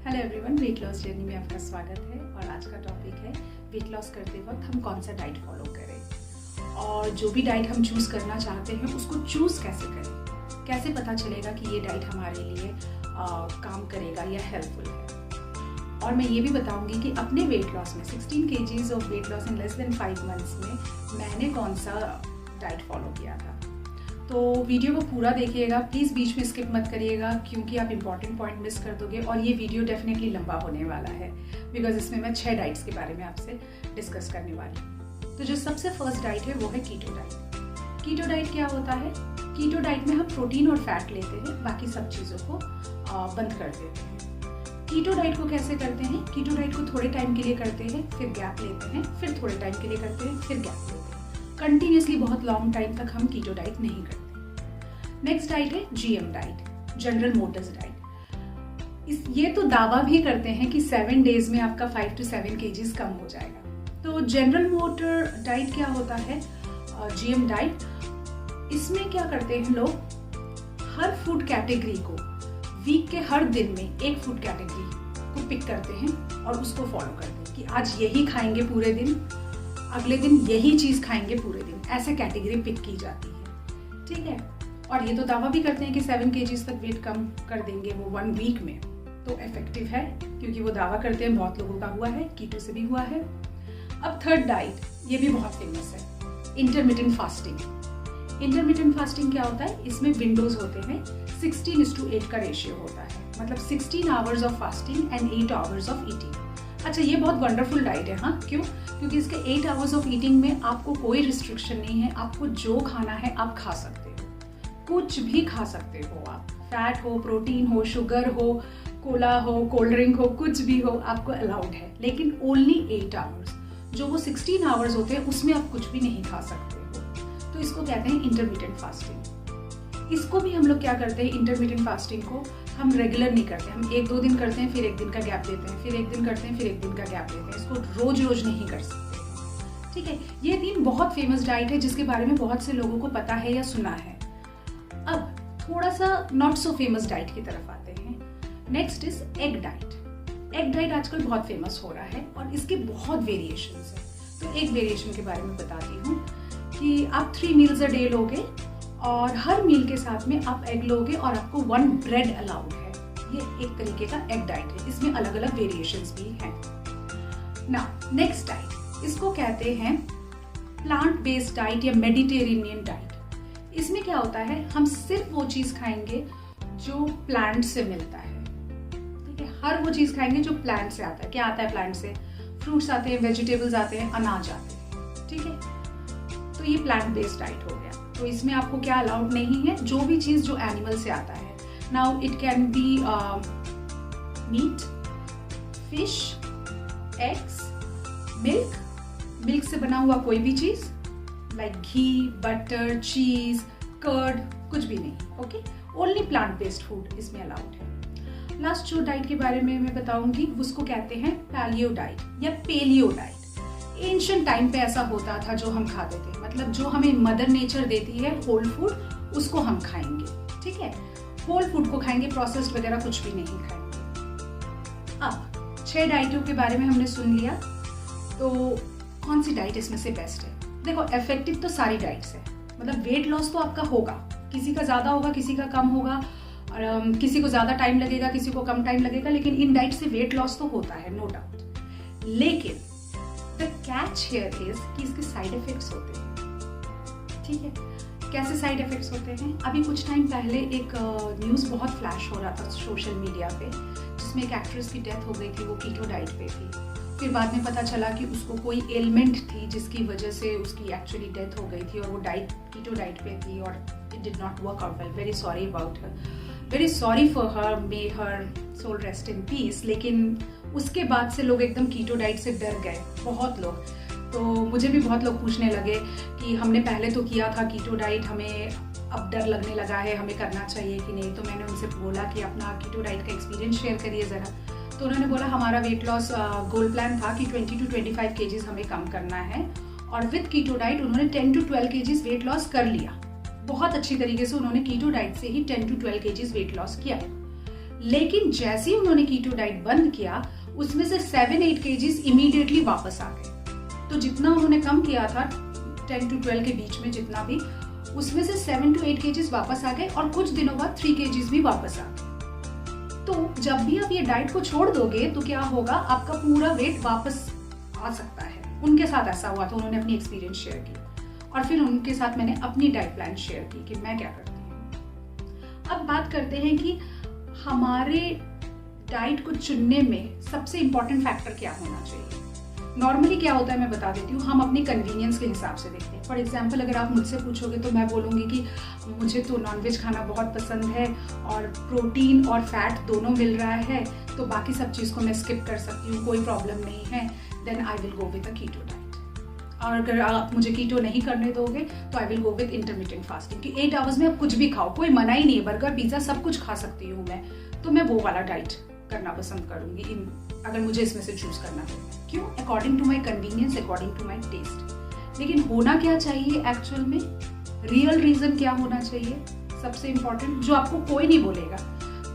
Hello everyone, weight loss journey में आपका स्वागत है। और आज का टॉपिक है वेट लॉस करते वक्त हम कौन सा डाइट फॉलो करें और जो भी डाइट हम चूज़ करना चाहते हैं उसको चूज़ कैसे करें, कैसे पता चलेगा कि ये डाइट हमारे लिए काम करेगा या हेल्पफुल है। और मैं ये भी बताऊंगी कि अपने वेट लॉस में 16 kgs of weight loss in less than 5 months में मैंने कौन सा डाइट फॉलो किया था। तो वीडियो को पूरा देखिएगा, प्लीज़ बीच में स्किप मत करिएगा क्योंकि आप इंपॉर्टेंट पॉइंट मिस कर दोगे। और ये वीडियो डेफिनेटली लंबा होने वाला है बिकॉज इसमें मैं 6 डाइट्स के बारे में आपसे डिस्कस करने वाली हूँ। तो जो सबसे फर्स्ट डाइट है वो है कीटो डाइट। कीटो डाइट क्या होता है? कीटो डाइट में हम प्रोटीन और फैट लेते हैं, बाकी सब चीज़ों को बंद कर देते हैं। कीटो डाइट को कैसे करते हैं? कीटो डाइट को थोड़े टाइम के लिए करते हैं, फिर गैप लेते हैं, फिर थोड़े टाइम के लिए करते हैं, फिर गैप लेते हैं। कंटिन्यूसली बहुत लॉन्ग टाइम तक हम कीटो डाइट नहीं करते। नेक्स्ट डाइट है GM diet, general Motors diet. ये तो दावा भी करते हैं कि 7 days में आपका 5 to 7 kgs कम हो जाएगा। तो जनरल मोटर डाइट क्या होता है? जीएम डाइट, इसमें क्या करते हैं लोग, हर फूड कैटेगरी को वीक के हर दिन में एक फूड कैटेगरी को पिक करते हैं और उसको फॉलो करते हैं कि आज यही खाएंगे पूरे दिन, अगले दिन यही चीज खाएंगे पूरे दिन, ऐसे कैटेगरी पिक की जाती है। ठीक है। और ये तो दावा भी करते हैं कि 7 kgs तक वेट कम कर देंगे वो 1 week में। तो इफेक्टिव है क्योंकि वो दावा करते हैं, बहुत लोगों का हुआ है, कीटो से भी हुआ है। अब थर्ड डाइट, ये भी बहुत फेमस है, इंटरमिटेंट फास्टिंग। इंटरमिटेंट फास्टिंग क्या होता है? इसमें विंडोज होते हैं, 16:8 का रेशियो होता है, मतलब 16 hours of fasting and 8 hours of eating. अच्छा, ये बहुत वंडरफुल डाइट है। हाँ, क्यों? क्योंकि इसके 8 hours ऑफ ईटिंग में आपको कोई रिस्ट्रिक्शन नहीं है, आपको जो खाना है आप खा सकते हो, कुछ भी खा सकते हो आप। फैट हो, प्रोटीन हो, शुगर हो, कोला हो, कोल्ड ड्रिंक हो, कुछ भी हो, आपको अलाउड है। लेकिन ओनली 8 hours, जो वो 16 hours होते हैं उसमें आप कुछ भी नहीं खा सकते हो। तो इसको कहते हैं इंटरमिटेंट फास्टिंग। इसको भी हम लोग क्या करते हैं, इंटरमिटेंट फास्टिंग को हम रेगुलर नहीं करते, हम 1-2 दिन करते हैं, फिर 1 दिन का गैप देते हैं, फिर 1 दिन करते हैं, फिर 1 दिन का गैप देते हैं। इसको रोज रोज नहीं कर सकते। ठीक है। ये 3 बहुत फेमस डाइट है जिसके बारे में बहुत से लोगों को पता है या सुना है। अब थोड़ा सा नॉट सो फेमस डाइट की तरफ आते हैं। Next is egg diet. Egg diet आजकल बहुत फेमस हो रहा है और इसके बहुत वेरिएशंस हैं। तो एक वेरिएशन के बारे में बताती हूँ कि आप 3 meals अ डे लोगे और हर मील के साथ में आप एग लोगे और आपको 1 ब्रेड अलाउड है। ये एक तरीके का एग डाइट है, इसमें अलग अलग वेरिएशंस भी हैं। नाउ नेक्स्ट डाइट, इसको कहते हैं प्लांट बेस्ड डाइट या मेडिटेरेनियन डाइट। इसमें क्या होता है, हम सिर्फ वो चीज खाएंगे जो प्लांट से मिलता है। ठीक है, हर वो चीज खाएंगे जो प्लांट से आता है। क्या आता है प्लांट से? फ्रूट्स आते हैं, वेजिटेबल्स आते हैं, अनाज आते हैं। ठीक है, तो ये प्लांट बेस्ड डाइट हो गया। तो इसमें आपको क्या अलाउड नहीं है? जो भी चीज जो एनिमल से आता है। Now it can be meat, fish, eggs, milk से बना हुआ कोई भी चीज like ghee, butter, cheese, curd, कुछ भी नहीं। Okay, only plant based food इसमें अलाउड है। लास्ट जो डाइट के बारे में मैं बताऊंगी उसको कहते हैं पैलियो डाइट या पेलियो डाइट। एंशिएंट टाइम पे ऐसा होता था, जो हम खाते थे, मतलब जो हमें मदर नेचर देती है होल फूड, उसको हम खाएंगे। ठीक है, होल फूड को खाएंगे, प्रोसेस्ड वगैरह कुछ भी नहीं खाएंगे। अब 6 डाइटों के बारे में हमने सुन लिया, तो कौन सी डाइट इसमें से बेस्ट है? देखो, इफेक्टिव तो सारी डाइट्स है, मतलब वेट लॉस तो आपका होगा, किसी का ज्यादा होगा, किसी का कम होगा, और किसी को ज्यादा टाइम लगेगा, किसी को कम टाइम लगेगा, लेकिन इन डाइट से वेट लॉस तो होता है, नो डाउट। लेकिन द कैच हियर इज कि इसके साइड इफेक्ट्स होते हैं। ठीक है, कैसे साइड इफेक्ट्स होते हैं? अभी कुछ टाइम पहले एक न्यूज बहुत फ्लैश हो रहा था सोशल मीडिया पे, जिसमें एक एक्ट्रेस की डेथ हो गई थी, वो कीटो डाइट पे थी। फिर बाद में पता चला कि उसको कोई एलिमेंट थी जिसकी वजह से उसकी एक्चुअली डेथ हो गई थी और वो कीटो डाइट पे थी और it did not work out well. Very sorry about her, very sorry for her, may her soul rest in peace. लेकिन उसके बाद से लोग एकदम कीटो डाइट से डर गए, बहुत लोग। तो मुझे भी बहुत लोग पूछने लगे कि हमने पहले तो किया था कीटो डाइट, हमें अब डर लगने लगा है, हमें करना चाहिए कि नहीं। तो मैंने उनसे बोला कि अपना कीटो डाइट का एक्सपीरियंस शेयर करिए ज़रा। तो उन्होंने बोला हमारा वेट लॉस गोल प्लान था कि 20 to 25 kgs हमें कम करना है, और विद कीटो डाइट उन्होंने 10 to 12 kgs वेट लॉस कर लिया। बहुत अच्छी तरीके से उन्होंने कीटो डाइट से ही 10 to 12 kgs वेट लॉस किया है। लेकिन जैसे ही उन्होंने कीटो डाइट बंद किया उसमें से 7-8 केजीज इमीडिएटली वापस आ गए। तो जितना उन्होंने कम किया था 10 to 12 के बीच में जितना भी, उसमें से 7 to 8 केजीज वापस आ गए और कुछ दिनों बाद 3 केजीज भी वापस आ गए। तो जब भी आप ये डाइट को छोड़ दोगे तो क्या होगा, आपका पूरा वेट वापस आ सकता है। उनके साथ ऐसा हुआ था, उन्होंने अपनी एक्सपीरियंस शेयर की और फिर उनके साथ मैंने अपनी डाइट प्लान शेयर की कि मैं क्या करती हूँ। अब बात करते हैं कि हमारे डाइट को चुनने में सबसे इंपॉर्टेंट फैक्टर क्या होना चाहिए। नॉर्मली क्या होता है मैं बता देती हूँ, हम अपनी कन्वीनियंस के हिसाब से देखते हैं। फॉर एग्जाम्पल अगर आप मुझसे पूछोगे तो मैं बोलूँगी कि मुझे तो नॉनवेज खाना बहुत पसंद है और प्रोटीन और फैट दोनों मिल रहा है, तो बाकी सब चीज़ को मैं स्किप कर सकती हूँ, कोई प्रॉब्लम नहीं है, then I will go with a keto diet. और अगर आप मुझे कीटो नहीं करने दोगे तो I will go with intermittent fasting कि 8 आवर्स में आप कुछ भी खाओ, कोई मना ही नहीं है, बर्गर पिज्जा सब कुछ खा सकती हूँ मैं, तो मैं वो वाला डाइट करना पसंद करूंगी अगर मुझे इसमें से चूज करना है। क्यों? According to my convenience, according to my taste. लेकिन होना क्या चाहिए एक्चुअल में, रियल रीजन क्या होना चाहिए, सबसे इंपॉर्टेंट, जो आपको कोई नहीं बोलेगा,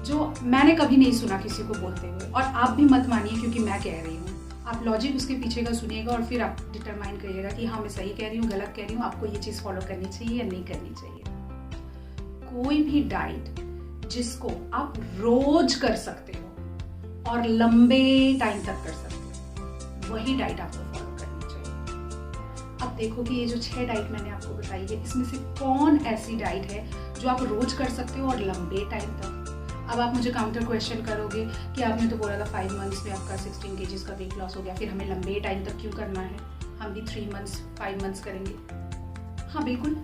जो मैंने कभी नहीं सुना किसी को बोलते हुए, और आप भी मत मानिए क्योंकि मैं कह रही हूँ। आप लॉजिक उसके पीछे का सुनिएगा और फिर आप डिटरमाइन करिएगा कि हाँ मैं सही कह रही हूँ, गलत कह रही हूँ, आपको ये चीज़ फॉलो करनी चाहिए या नहीं करनी चाहिए। कोई भी डाइट जिसको आप रोज कर सकते हो और लंबे टाइम तक कर सकते हो, वही डाइट आपको फॉलो करनी चाहिए। अब देखो कि ये जो 6 डाइट मैंने आपको बताई है, इसमें से कौन ऐसी डाइट है जो आप रोज कर सकते हो और लंबे टाइम तक। अब आप मुझे काउंटर क्वेश्चन करोगे कि आपने तो बोला था 5 मंथ्स में आपका 16 केजीज का वेट लॉस हो गया, फिर हमें लंबे टाइम तक क्यों करना है, हम भी 3 मंथ्स 5 मंथ्स करेंगे। हाँ बिल्कुल,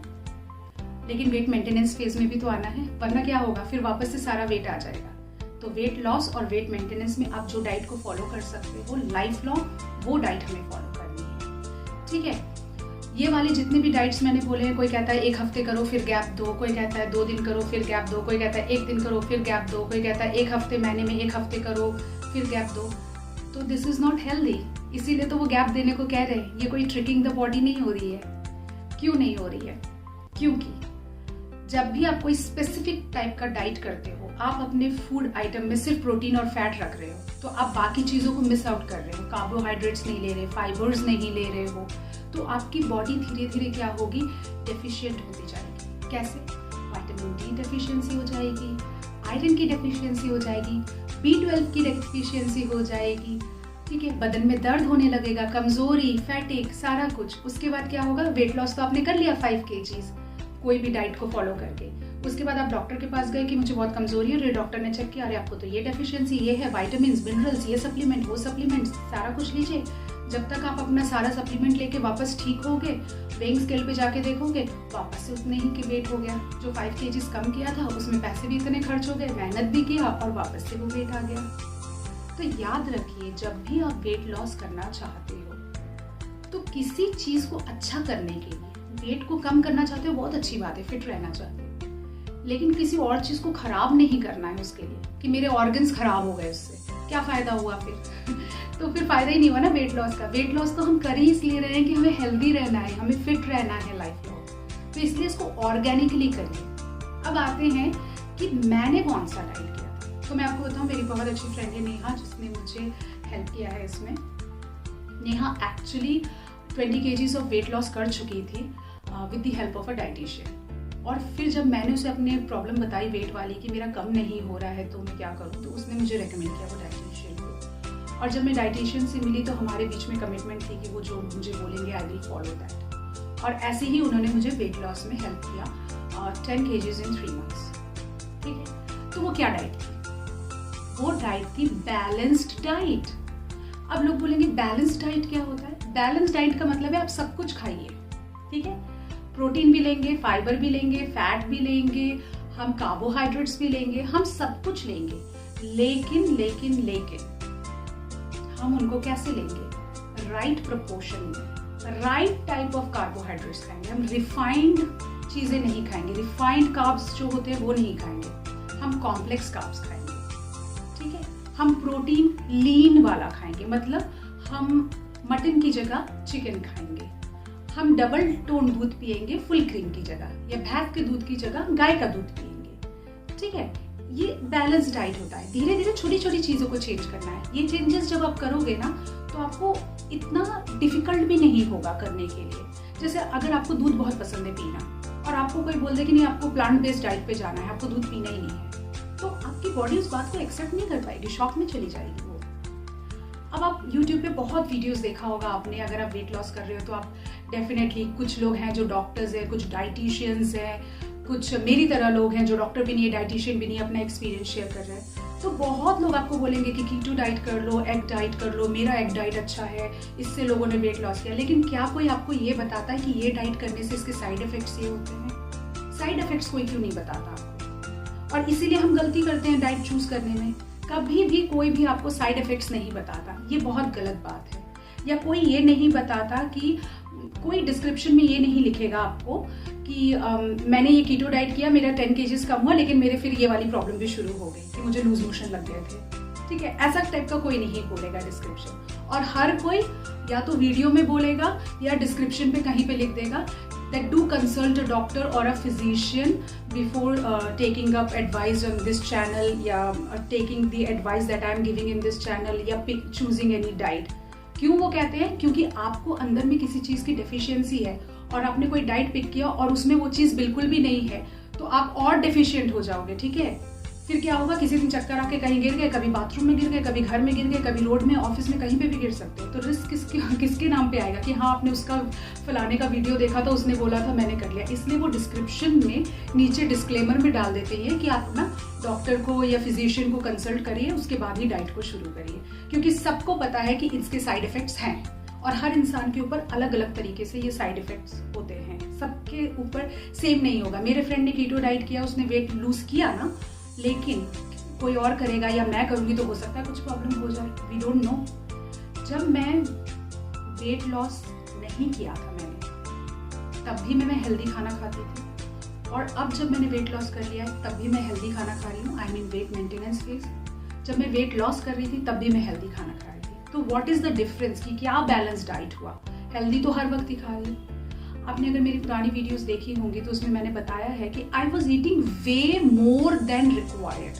लेकिन वेट मेंटेनेंस फेज में भी तो आना है, वरना क्या होगा, फिर वापस से सारा वेट आ जाएगा। तो वेट लॉस और वेट मेंटेनेंस में आप जो डाइट को फॉलो कर सकते हो लाइफ लॉन्ग, वो डाइट हमें फॉलो करनी है। ठीक है, ये वाले जितने भी डाइट्स मैंने बोले हैं, कोई कहता है 1 हफ्ते करो फिर गैप दो, कोई कहता है 2 दिन करो फिर गैप दो, कोई कहता है 1 दिन करो फिर गैप दो, कोई कहता है 1 हफ्ते महीने में 1 हफ्ते करो फिर गैप दो, तो दिस इज नॉट हेल्दी। इसीलिए तो वो गैप देने को कह रहे हैं। ये कोई ट्रिकिंग द बॉडी नहीं हो रही है। क्यों नहीं हो रही है? क्योंकि जब भी आप कोई स्पेसिफिक टाइप का डाइट करते हो, आप अपने फूड आइटम में सिर्फ प्रोटीन और फैट रख रहे हो, तो आप बाकी चीजों को मिस आउट कर रहे हो। कार्बोहाइड्रेट्स नहीं ले रहे, फाइबर्स नहीं ले रहे हो, तो आपकी बॉडी धीरे धीरे क्या होगी, डेफिशिएंट होती जाएगी। कैसे? विटामिन डी डेफिशिएंसी हो जाएगी, आयरन की डेफिशिएंसी हो जाएगी, B12 की डेफिशिएंसी हो जाएगी। ठीक है, बदन में दर्द होने लगेगा, कमजोरी, फैटिक, सारा कुछ। उसके बाद क्या होगा, वेट लॉस तो आपने कर लिया 5 केजीज कोई भी डाइट को फॉलो करके। उसके बाद आप डॉक्टर के पास गए कि मुझे बहुत कमजोरी है, डॉक्टर ने चेक किया, अरे आपको तो ये डेफिशिएंसी, ये है, विटामिन्स, मिनरल्स, ये सप्लीमेंट, वो सप्लीमेंट, सारा कुछ लीजिए। जब तक आप अपना सारा सप्लीमेंट लेके वापस ठीक होगे, वेइंग स्केल पे जाके देखोगे, वापस से उतने ही के वेट हो गया। जो 5 केजीज कम किया था उसमें पैसे भी इतने खर्च हो गए, मेहनत भी किया और वापस से वो वेट आ गया। तो याद रखिए, जब भी आप वेट लॉस करना चाहते हो तो किसी चीज को अच्छा करने के लिए, वेट को कम करना चाहते हो, बहुत अच्छी बात है, फिट रहना चाहते हो, लेकिन किसी और चीज को खराब नहीं करना है उसके लिए कि मेरे ऑर्गन्स खराब हो गए, उससे क्या फायदा हुआ फिर तो फिर फायदा ही नहीं हुआ ना वेट लॉस का। वेट लॉस तो हम कर ही इसलिए रहे हैं कि हमें हेल्दी रहना है, हमें फिट रहना है लाइफ लॉन्ग, तो इसलिए इसको ऑर्गेनिकली करिए। अब आते हैं कि मैंने कौन सा डाइट किया था। तो मैं आपको बताऊं, मेरी बहुत अच्छी फ्रेंड है नेहा, जिसने मुझे हेल्प किया है इसमें। Neha actually 20 KGs of weight loss कर चुकी थी with the help of a dietitian. और फिर जब मैंने उसे अपने प्रॉब्लम बताई वेट वाली कि मेरा कम नहीं हो रहा है तो मैं क्या करूं, तो उसने मुझे रेकमेंड किया वो डाइटिशियन को। और जब मैं डाइटिशियन से मिली तो हमारे बीच में कमिटमेंट थी कि वो जो मुझे बोलेंगे आई विल फॉलो दैट। और ऐसे ही उन्होंने मुझे वेट लॉस में हेल्प किया 10 केजीज इन 3 मंथ्स। ठीक है, तो वो क्या डाइट थी? वो डाइट थी बैलेंस्ड डाइट। अब लोग बोलेंगे बैलेंस्ड डाइट क्या होता है? बैलेंस्ड डाइट का मतलब है आप सब कुछ खाइए। ठीक है, प्रोटीन भी लेंगे, फाइबर भी लेंगे, फैट भी लेंगे, हम कार्बोहाइड्रेट्स भी लेंगे, हम सब कुछ लेंगे, लेकिन लेकिन लेकिन हम उनको कैसे लेंगे? राइट प्रोपोर्शन में, राइट टाइप ऑफ कार्बोहाइड्रेट्स खाएंगे। हम रिफाइंड चीजें नहीं खाएंगे, रिफाइंड कार्ब्स जो होते हैं वो नहीं खाएंगे, हम कॉम्प्लेक्स कार्ब्स खाएंगे। ठीक है, हम प्रोटीन लीन वाला खाएंगे, मतलब हम मटन की जगह चिकन खाएंगे, हम डबल टोन दूध पिएंगे फुल क्रीम की जगह, या भैंस के दूध की जगह गाय का दूध पिएंगे। ठीक है, ये बैलेंस डाइट होता है। धीरे धीरे छोटी छोटी चीज़ों को चेंज करना है। ये चेंजेस जब आप करोगे ना तो आपको इतना डिफिकल्ट भी नहीं होगा करने के लिए। जैसे अगर आपको दूध बहुत पसंद है पीना और आपको कोई बोल दे कि नहीं आपको प्लांट बेस्ड डाइट पे जाना है, आपको दूध पीना ही नहीं है, तो आपकी बॉडी उस बात को एक्सेप्ट नहीं कर पाएगी, शॉक में चली जाएगी वो। अब आप YouTube पे बहुत वीडियोस देखा होगा आपने, अगर आप वेट लॉस कर रहे हो तो आप डेफिनेटली, कुछ लोग हैं जो डॉक्टर्स हैं, कुछ डाइटिशियंस हैं, कुछ मेरी तरह लोग हैं जो डॉक्टर भी नहीं है, डाइटिशियन भी नहीं है, अपना एक्सपीरियंस शेयर कर रहे हैं। तो बहुत लोग आपको बोलेंगे कि कीटो डाइट कर लो, एग डाइट कर लो, मेरा एग डाइट अच्छा है, इससे लोगों ने वेट लॉस किया। लेकिन क्या कोई आपको ये बताता है कि ये डाइट करने से इसके साइड इफेक्ट्स ये होते हैं? साइड इफेक्ट्स कोई क्यों नहीं बताता आपको? और इसीलिए हम गलती करते हैं डाइट चूज करने में। कभी भी कोई भी आपको साइड इफेक्ट्स नहीं बताता, ये बहुत गलत बात है। या कोई ये नहीं बताता कि, कोई डिस्क्रिप्शन में ये नहीं लिखेगा आपको कि मैंने ये कीटो डाइट किया, मेरा 10 kg कम हुआ, लेकिन मेरे फिर ये वाली प्रॉब्लम भी शुरू हो गई कि मुझे लूज मोशन लग गए थे। ठीक है, ऐसा टाइप का कोई नहीं बोलेगा डिस्क्रिप्शन। और हर कोई या तो वीडियो में बोलेगा या डिस्क्रिप्शन पे कहीं पे लिख देगा that do consult a doctor or a physician before taking up advice on this channel, या taking the advice that I am giving in this channel, या choosing any diet। क्यों वो कहते हैं? क्योंकि आपको अंदर में किसी चीज की डेफिशिएंसी है और आपने कोई डाइट पिक किया और उसमें वो चीज बिल्कुल भी नहीं है, तो आप और डेफिशिएंट हो जाओगे। ठीक है, फिर क्या होगा, किसी दिन चक्कर आके कहीं गिर गए, कभी बाथरूम में गिर गए, कभी घर में गिर गए, कभी रोड में, ऑफिस में, कहीं पे भी गिर सकते हो। तो रिस्क किसके नाम पे आएगा कि हाँ आपने उसका फलाने का वीडियो देखा था, उसने बोला था, मैंने कर लिया। इसलिए वो डिस्क्रिप्शन में नीचे डिस्क्लेमर में डाल देते हैं कि आप ना डॉक्टर को या फिजिशियन को कंसल्ट करिए, उसके बाद ही डाइट को शुरू करिए। क्योंकि सबको पता है कि इसके साइड इफेक्ट्स हैं और हर इंसान के ऊपर अलग अलग तरीके से ये साइड इफेक्ट्स होते हैं, सबके ऊपर सेम नहीं होगा। मेरे फ्रेंड ने कीटो डाइट किया, उसने वेट लूज किया ना, लेकिन कोई और करेगा या मैं करूंगी तो हो सकता है कुछ प्रॉब्लम हो जाए, वी डोंट नो। जब मैं वेट लॉस नहीं किया था तब भी मैं हेल्दी खाना खाती थी, और अब जब मैंने वेट लॉस कर लिया है तब भी मैं हेल्दी खाना खा रही हूँ। I mean wait maintenance phase. जब मैं वेट लॉस कर रही थी तब भी मैं हेल्दी खाना खा रही थी। तो व्हाट इज द डिफरेंस कि क्या बैलेंस डाइट हुआ? हेल्दी तो हर वक्त ही खा रही हूँ। आपने अगर मेरी पुरानी वीडियोस देखी होंगी तो उसमें मैंने बताया है कि I was eating way more than required.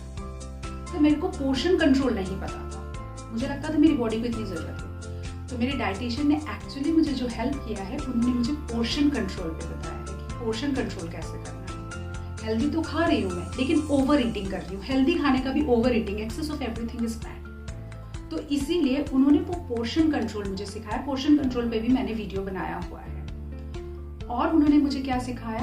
तो मेरे को पोर्शन कंट्रोल नहीं पता था, मुझे लगता था मेरी बॉडी को इतनी जरूरत है। तो मेरे डाइटिशियन ने एक्चुअली मुझे जो हेल्प किया है, उन्होंने मुझे पोर्शन कंट्रोल पे बताया है कि पोर्शन कंट्रोल कैसे करना है। हेल्दी तो खा रही हूँ मैं, लेकिन ओवर ईटिंग कर रही हूँ। हेल्दी खाने का भी over eating, excess of everything is bad. तो इसीलिए उन्होंने वो पोर्शन कंट्रोल मुझे सिखाया। पोर्शन कंट्रोल पे भी मैंने वीडियो बनाया हुआ है। और उन्होंने मुझे क्या सिखाया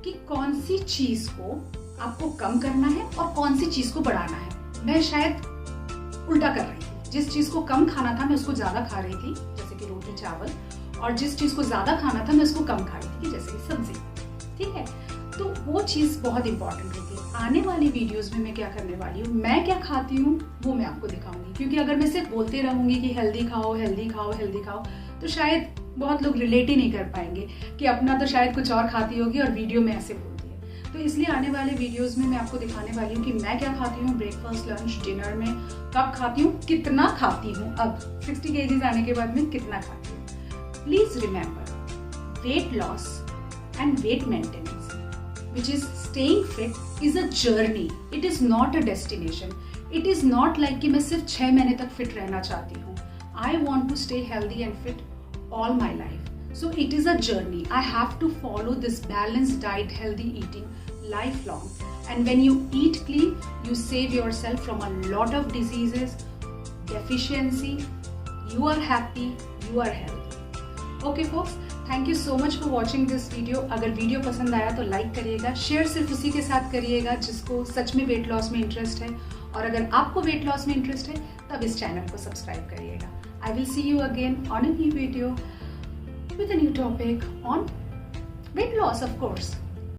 कि कौन सी चीज को आपको कम करना है और कौन सी चीज को बढ़ाना है। मैं शायद उल्टा कर रही थी, जिस चीज को कम खाना था मैं उसको ज्यादा खा रही थी, जैसे कि रोटी चावल, और जिस चीज को ज्यादा खाना था मैं उसको कम खा रही थी, जैसे कि सब्जी। ठीक है, तो वो चीज बहुत इंपॉर्टेंट होती है। आने वाली वीडियोस में मैं क्या करने वाली हूँ, मैं क्या खाती हूँ वो मैं आपको दिखाऊंगी। क्योंकि अगर मैं सिर्फ बोलते रहूंगी कि हेल्दी खाओ हेल्दी खाओ हेल्दी खाओ, तो शायद बहुत लोग रिलेट ही नहीं कर पाएंगे कि अपना तो शायद कुछ और खाती होगी और वीडियो में ऐसे बोलती है। तो इसलिए आने वाले वीडियोस में मैं आपको दिखाने वाली हूँ कि मैं क्या खाती हूँ, ब्रेकफास्ट, लंच, डिनर में कब खाती हूँ, कितना खाती हूँ, अब 60 kg आने के बाद में कितना खाती हूँ। Please remember, weight loss and wait maintenance, which is staying fit, is a journey. It is not a destination. It is not like कि मैं सिर्फ 6 महीने तक फिट रहना चाहती हूँ। I want to stay healthy and fit all my life. So it is a journey. I have to follow this balanced diet, healthy eating lifelong. And when you eat clean, you save yourself from a lot of diseases, deficiency. You are happy, you are healthy. Okay folks, thank you so much for watching this video. अगर video पसंद आया तो like करिएगा, share सिर्फ उसी के साथ करिएगा जिसको सच में वेट लॉस में इंटरेस्ट है, और अगर आपको वेट लॉस में इंटरेस्ट है तब इस चैनल को सब्सक्राइब करिएगा। I will see you again on a new video with a new topic on weight loss of course.